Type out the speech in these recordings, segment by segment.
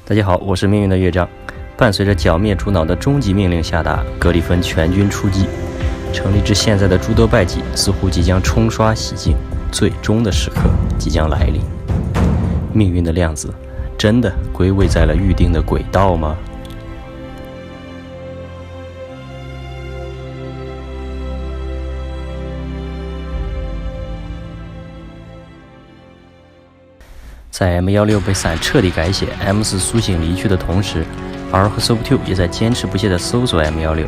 大家好，我是命运的乐章。伴随着剿灭主脑的终极命令下达，格里芬全军出击，成立至现在的诸多败绩似乎即将冲刷洗净，最终的时刻即将来临。命运的量子真的归位在了预定的轨道吗？在 M16 被伞彻底改写 M4 苏醒离去的同时， R 和 SOP2 也在坚持不懈地搜索 M16。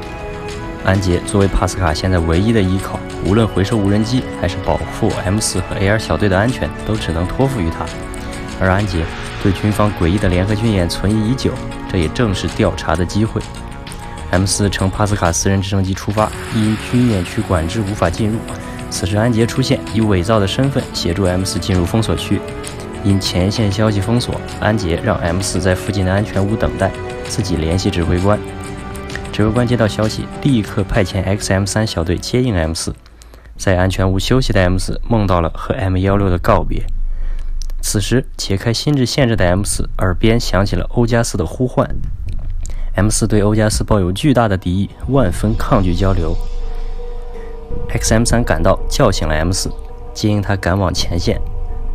安杰作为帕斯卡现在唯一的依靠，无论回收无人机还是保护 M4 和 AR 小队的安全，都只能托付于他。而安杰对军方诡异的联合军演存疑已久，这也正是调查的机会。 M4 乘帕斯卡私人直升机出发，因军演区管制无法进入，此时安杰出现，以伪造的身份协助 M4 进入封锁区。因前线消息封锁，安杰让 M4 在附近的安全屋等待，自己联系指挥官。指挥官接到消息，立刻派遣 XM3 小队接应 M4。在安全屋休息的 M4 梦到了和 M16的告别。此时解开心智限制的 M4 耳边响起了欧加斯的呼唤。M4 对欧加斯抱有巨大的敌意，万分抗拒交流。XM3 赶到叫醒了 M4， 接应他赶往前线。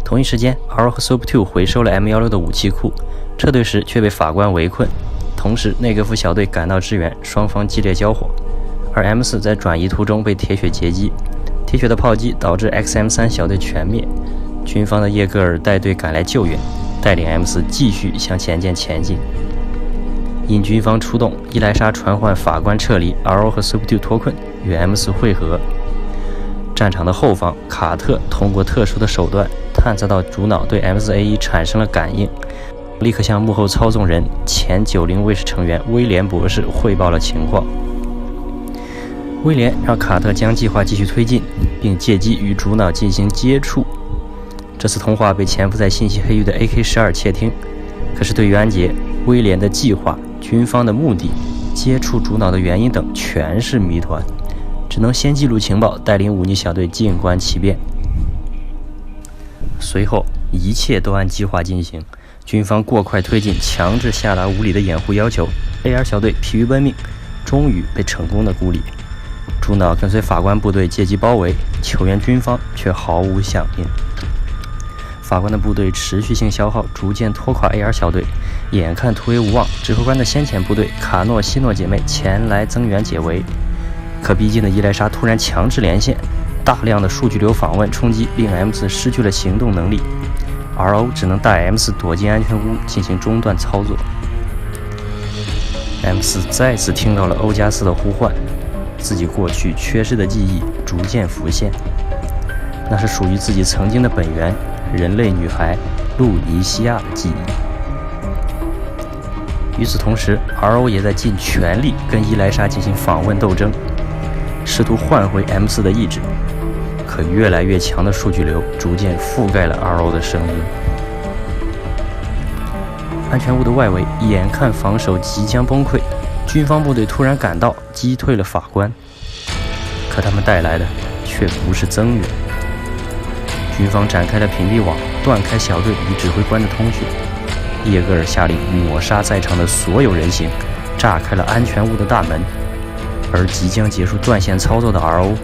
同一时间 ，R 和 SOP2 回收了 M16的武器库，撤退时却被法官围困。同时，内阁府小队赶到支援，双方激烈交火。而 M4 在转移途中被铁血截击，铁血的炮击导致 XM3 小队全灭。军方的叶戈尔带队赶来救援，带领 M4 继续向前线前进。因军方出动，伊莱莎传唤法官撤离 ，R 和 SOP2 脱困，与 M4 会合。战场的后方，卡特通过特殊的手段探测到主脑对 M4A1 产生了感应，立刻向幕后操纵人前90卫士成员威廉博士汇报了情况。威廉让卡特将计划继续推进，并借机与主脑进行接触。这次通话被潜伏在信息黑域的 AK-12窃听，可是对于安杰，威廉的计划、军方的目的、接触主脑的原因等全是谜团，只能先记录情报，带领忤逆小队静观其变。随后一切都按计划进行，军方过快推进，强制下达无理的掩护要求， AR 小队疲于奔命，终于被成功的孤立。主脑跟随法官部队借机包围，求援军方却毫无响应。法官的部队持续性消耗，逐渐拖垮 AR 小队，眼看突围无望，指挥官的先遣部队卡诺西诺姐妹前来增援解围。可逼近的伊莱莎突然强制连线，大量的数据流访问冲击令 M4 失去了行动能力， RO 只能带 M4 躲进安全屋进行中断操作。 M4 再次听到了欧加斯的呼唤，自己过去缺失的记忆逐渐浮现，那是属于自己曾经的本源人类女孩露尼西亚的记忆。与此同时， RO 也在尽全力跟伊莱莎进行访问斗争，试图唤回 M4 的意志，可越来越强的数据流逐渐覆盖了 RO 的声音。安全屋的外围眼看防守即将崩溃，军方部队突然赶到，击退了法官。可他们带来的却不是增援。军方展开了屏蔽网，断开小队与指挥官的通讯。叶戈尔下令抹杀在场的所有人形，炸开了安全屋的大门。而即将结束断线操作的 RO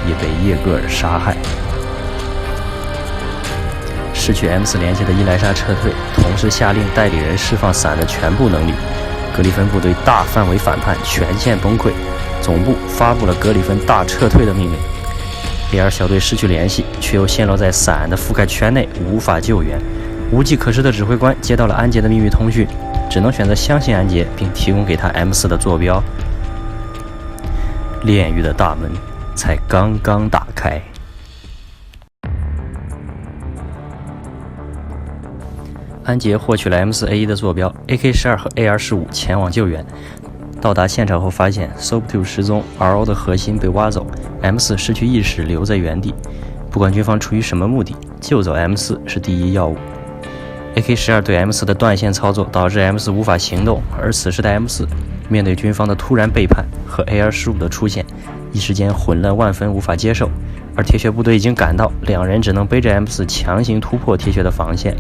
也被叶戈尔杀害。失去 M4 连接的伊莱莎撤退，同时下令代理人释放伞的全部能力。格里芬部队大范围反叛，全线崩溃，总部发布了格里芬大撤退的命令。AR 小队失去联系，却又陷落在伞的覆盖圈内，无法救援。无计可施的指挥官接到了安杰的秘密通讯，只能选择相信安杰，并提供给他 M4 的坐标。炼狱的大门才刚刚打开。安杰获取了 M4A1 的坐标， AK-12和 AR-15前往救援。到达现场后发现 SOP2 失踪， RO 的核心被挖走， M4 失去意识留在原地。不管军方出于什么目的，救走 M4 是第一要务。AK-12对 M4 的断线操作导致 M4 无法行动，而此时的 M4 面对军方的突然背叛和 AR-15的出现，一时间混乱万分，无法接受。而铁血部队已经赶到，两人只能背着 M4 强行突破铁血的防线。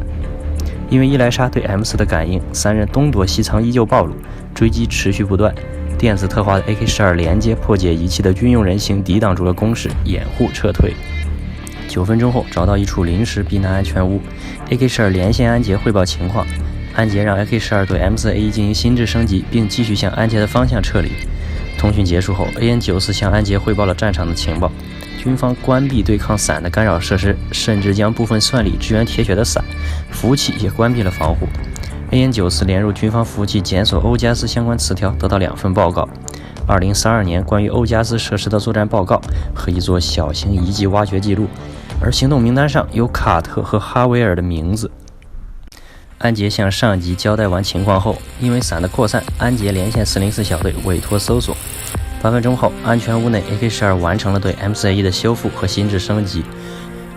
因为伊莱莎对 M4的感应，三人东躲西藏依旧暴露，追击持续不断。电子特化的 AK-12连接破解仪器的军用人形抵挡住了攻势，掩护撤退。9分钟后，找到一处临时避难安全屋 ，AK-12连线安杰汇报情况。安杰让 AK-12对 M4A1进行心智升级，并继续向安杰的方向撤离。通讯结束后 ，AN-94向安杰汇报了战场的情报。军方关闭对抗伞的干扰设施，甚至将部分算力支援铁血的伞，服务器也关闭了防护。AN-94连入军方服务器检索欧加斯相关词条，得到2份报告：2032年关于欧加斯设施的作战报告和一座小型遗迹挖掘记录，而行动名单上有卡特和哈维尔的名字。安杰向上级交代完情况后，因为伞的扩散，安杰连线404小队委托搜索。8分钟后，安全屋内 AK-12完成了对 M4A1的修复和心智升级。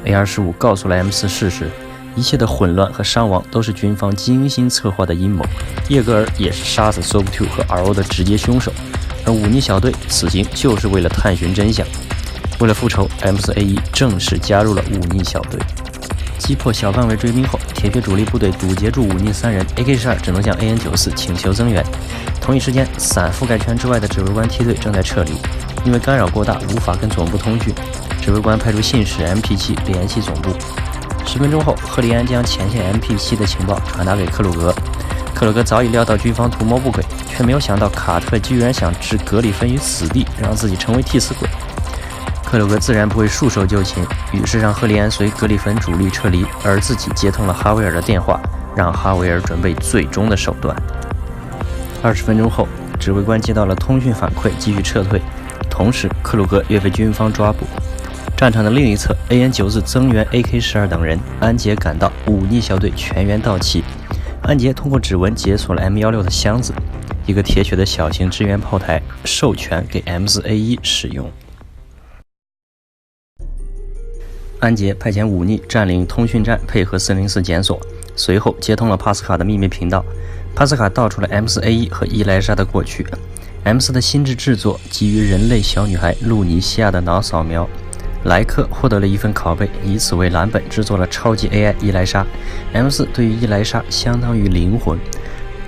A-25告诉了 M4事实，一切的混乱和伤亡都是军方精心策划的阴谋。叶格尔也是杀死 SOB2 和 RO 的直接凶手，而忤逆小队此行就是为了探寻真相。为了复仇 ，M4A1正式加入了忤逆小队。击破小范围追兵后，铁血主力部队堵截住忤逆三人 ，AK-12只能向 AN-94请求增援。同一时间，伞覆盖圈之外的指挥官梯队正在撤离，因为干扰过大，无法跟总部通讯。指挥官派出信使 MP7 联系总部。10分钟后，赫利安将前线 MP7 的情报传达给克鲁格。克鲁格早已料到军方图谋不轨，却没有想到卡特居然想置格里芬于死地，让自己成为替死鬼。克鲁格自然不会束手就擒，于是让赫利安随格里芬主力撤离，而自己接通了哈维尔的电话，让哈维尔准备最终的手段。20分钟后，指挥官接到了通讯反馈，继续撤退。同时，克鲁格也被军方抓捕。战场的另一侧 ，AN-94增援 AK-12等人，安杰赶到，忤逆小队全员到齐。安杰通过指纹解锁了 M16的箱子，一个铁血的小型支援炮台，授权给 M4A1使用。安杰派遣忤逆占领通讯站，配合404检索，随后接通了帕斯卡的秘密频道。帕斯卡道出了 M4A1和伊莱莎的过去。M4的心智制作基于人类小女孩露尼西亚的脑扫描。莱克获得了一份拷贝，以此为蓝本制作了超级 AI 伊莱莎。M4对于伊莱莎相当于灵魂。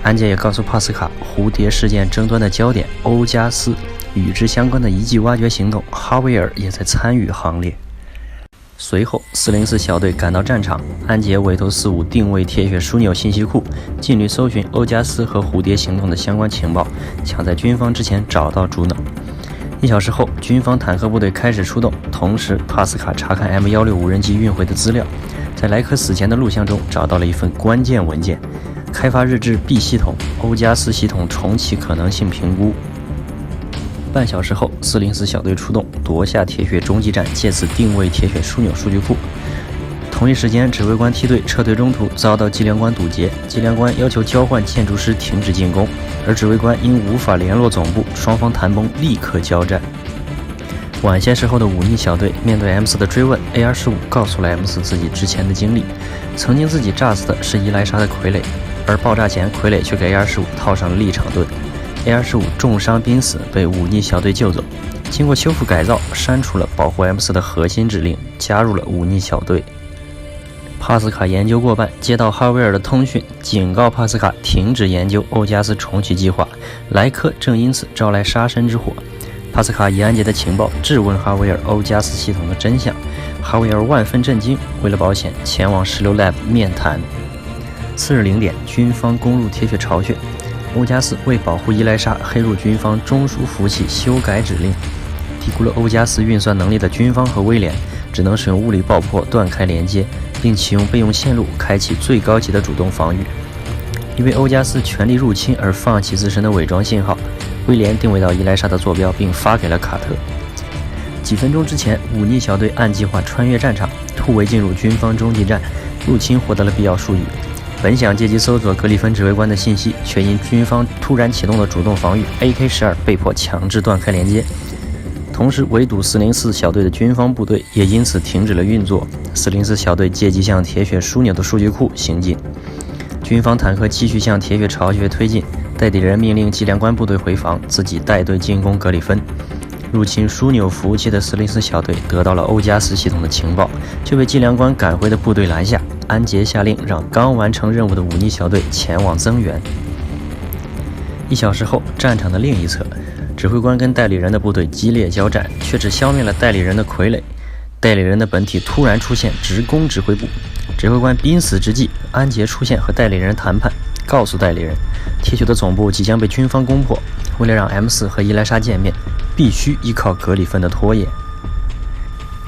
安杰也告诉帕斯卡，蝴蝶事件争端的焦点欧加斯与之相关的遗迹挖掘行动，哈维尔也在参与行列。随后，404小队赶到战场，安杰委托45定位铁血枢纽信息库，尽力搜寻欧加斯和蝴蝶行动的相关情报，抢在军方之前找到主脑。1小时后，军方坦克部队开始出动，同时帕斯卡查看 M16无人机运回的资料，在莱克死前的录像中找到了一份关键文件：开发日志 B 系统，欧加斯系统重启可能性评估。半小时后，404小队出动，夺下铁血中继站，借此定位铁血枢纽数据库。同一时间，指挥官梯队撤退中途遭到计量官堵截，计量官要求交换建筑师停止进攻，而指挥官因无法联络总部，双方谈崩，立刻交战。晚些时候的忤逆小队面对 M4的追问 ，A-25告诉了 M4自己之前的经历，曾经自己炸死的是伊莱莎的傀儡，而爆炸前傀儡却给 A-25套上了立场盾。A-25重伤濒死，被忤逆小队救走。经过修复改造，删除了保护 M4的核心指令，加入了忤逆小队。帕斯卡研究过半，接到哈维尔的通讯，警告帕斯卡停止研究欧加斯重启计划。莱克正因此招来杀身之祸。帕斯卡以安杰的情报质问哈维尔欧加斯系统的真相，哈维尔万分震惊，为了保险，前往16 Lab 面谈。次日0点，军方攻入铁血巢穴。欧加斯为保护伊莱莎，黑入军方中枢服务器修改指令。低估了欧加斯运算能力的军方和威廉只能使用物理爆破断开连接，并启用备用线路开启最高级的主动防御。因为欧加斯全力入侵而放弃自身的伪装信号，威廉定位到伊莱莎的坐标并发给了卡特。几分钟之前，忤逆小队按计划穿越战场，突围进入军方中继站，入侵获得了必要术语。本想借机搜索格里芬指挥官的信息，却因军方突然启动的主动防御 AK-12被迫强制断开连接。同时围堵404小队的军方部队也因此停止了运作。404小队借机向铁血枢纽的数据库行进。军方坦克继续向铁血巢穴推进，代理人命令计量官部队回防，自己带队进攻格里芬。入侵枢纽服务器的404小队得到了欧加斯系统的情报，就被计量官赶回的部队拦下。安杰下令让刚完成任务的忤逆小队前往增援。1小时后，战场的另一侧，指挥官跟代理人的部队激烈交战，却只消灭了代理人的傀儡。代理人的本体突然出现，直攻指挥部。指挥官濒死之际，安杰出现和代理人谈判，告诉代理人，铁球的总部即将被军方攻破，为了让 M4 和伊莱莎见面，必须依靠格里芬的拖延。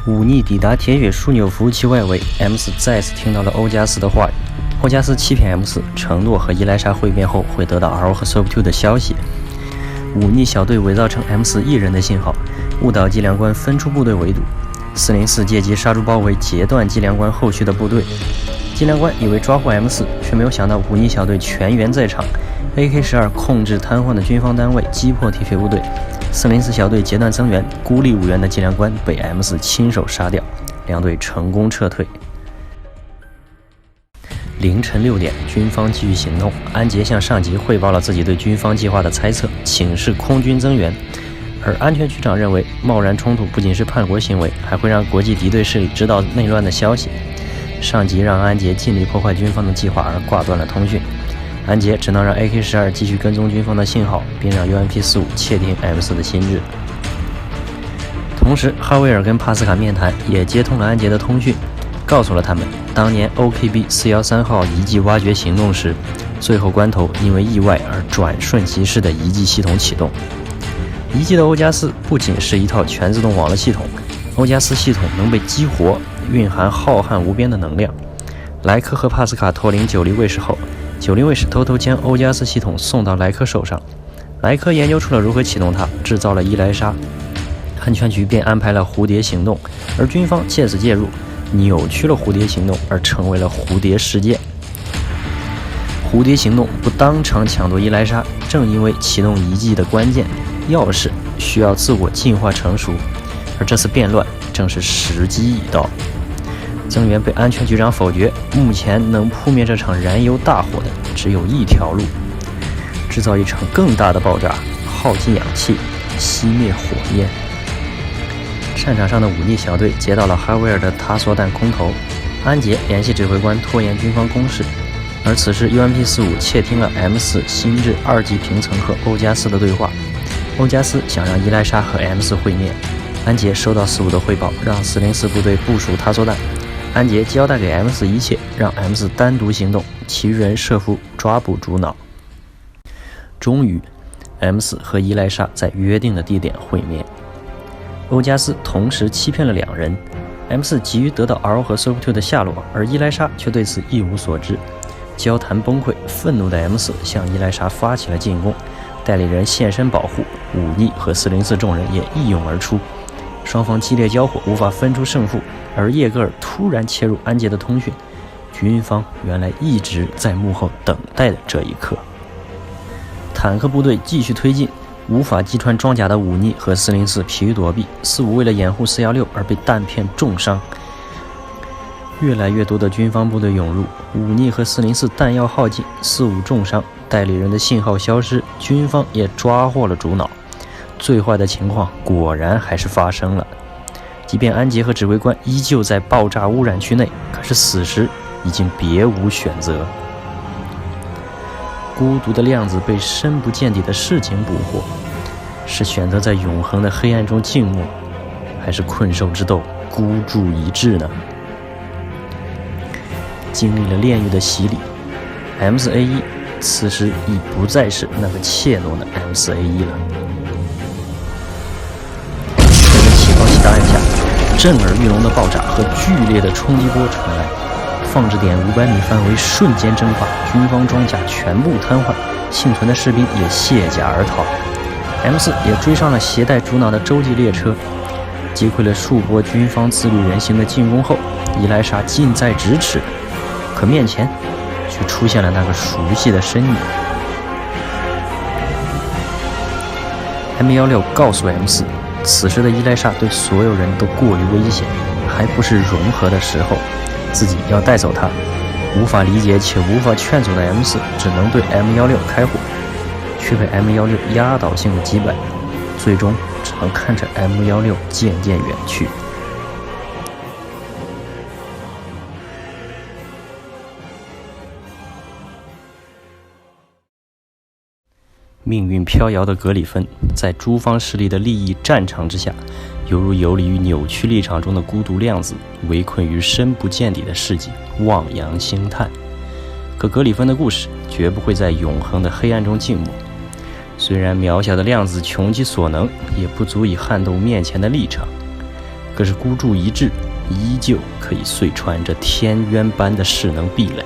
忤逆抵达铁血枢纽服务器外围 ，M4 再次听到了欧加斯的话语。欧加斯欺骗 M4，承诺和伊莱莎会面后会得到 R 和 SOP2 的消息。忤逆小队伪造成 M4 一人的信号，误导计量官分出部队围堵。404借机杀猪包围，截断计量官后续的部队。计量官以为抓获 M4，却没有想到忤逆小队全员在场。AK-12控制瘫痪的军方单位，击破铁血部队。404小队截断增援，孤立无援的计量官被 M4 亲手杀掉，两队成功撤退。凌晨6点，军方继续行动。安杰向上级汇报了自己对军方计划的猜测，请示空军增援。而安全局长认为，贸然冲突不仅是叛国行为，还会让国际敌对势力知道内乱的消息。上级让安杰尽力破坏军方的计划，而挂断了通讯。安杰只能让 AK-12继续跟踪军方的信号，并让 UMP-45窃听 M4 的心智。同时，哈维尔跟帕斯卡面谈，也接通了安杰的通讯，告诉了他们当年 OKB-413号遗迹挖掘行动时，最后关头因为意外而转瞬即逝的遗迹系统启动。遗迹的欧加斯不仅是一套全自动网络系统，欧加斯系统能被激活，蕴含浩瀚无边的能量。莱克和帕斯卡脱离九黎卫士后，9黎卫士偷偷将欧加斯系统送到莱克手上。莱克研究出了如何启动它，制造了伊莱莎。安全局便安排了蝴蝶行动，而军方借此介入，扭曲了蝴蝶行动，而成为了蝴蝶事件。蝴蝶行动不当场抢夺伊莱莎，正因为启动遗迹的关键钥匙需要自我进化成熟，而这次变乱正是时机已到。增援被安全局长否决，目前能扑灭这场燃油大火的只有一条路：制造一场更大的爆炸，耗尽氧气，熄灭火焰。战场上的忤逆小队接到了哈维尔的他索弹空投，安杰联系指挥官拖延军方攻势，而此时 UMP-45窃听了 M4 心智2级平层和欧加斯的对话。欧加斯想让伊莱莎和 M4 会面，安杰收到45的汇报，让404部队部署他索弹。安杰交代给 M4 一切，让 M4 单独行动，其余人设伏抓捕主脑。终于 M4 和伊莱莎在约定的地点会面。欧加斯同时欺骗了2人， M4 急于得到 R 和 SOP2 的下落，而伊莱莎却对此一无所知。交谈崩溃，愤怒的 M4 向伊莱莎发起了进攻，代理人现身保护，忤逆和404众人也一涌而出。双方激烈交火，无法分出胜负，而叶格尔突然切入安杰的通讯，军方原来一直在幕后等待的这一刻。坦克部队继续推进，无法击穿装甲的忤逆和404疲于躲避，45为了掩护416而被弹片重伤。越来越多的军方部队涌入，忤逆和404弹药耗尽，45重伤，代理人的信号消失，军方也抓获了主脑。最坏的情况果然还是发生了，即便安杰和指挥官依旧在爆炸污染区内，可是此时已经别无选择。孤独的量子被深不见底的事情捕获，是选择在永恒的黑暗中静默，还是困兽之斗孤注一掷呢？经历了炼狱的洗礼， M4A1 此时已不再是那个怯懦的 M4A1 了。在起爆器答案下，震耳欲聋的爆炸和剧烈的冲击波传来，放置点500米范围瞬间蒸发，军方装甲全部瘫痪，幸存的士兵也卸甲而逃。M4 也追上了携带主脑的洲际列车，击溃了数波军方自律人形的进攻后，伊莱莎近在咫尺，可面前却出现了那个熟悉的身影。M16告诉 M4， 此时的伊莱莎对所有人都过于危险，还不是融合的时候，自己要带走他。无法理解且无法劝阻的 M4 只能对 M16开火，却被 M16压倒性的击败，最终只旁看着 M16渐渐远去。命运飘摇的格里芬，在诸方势力的利益战场之下，犹如游离于扭曲立场中的孤独量子，围困于深不见底的世界，望洋兴叹。可格里芬的故事绝不会在永恒的黑暗中静默。虽然渺小的量子穷其所能，也不足以撼动面前的立场，可是孤注一掷，依旧可以碎穿这天渊般的势能壁垒。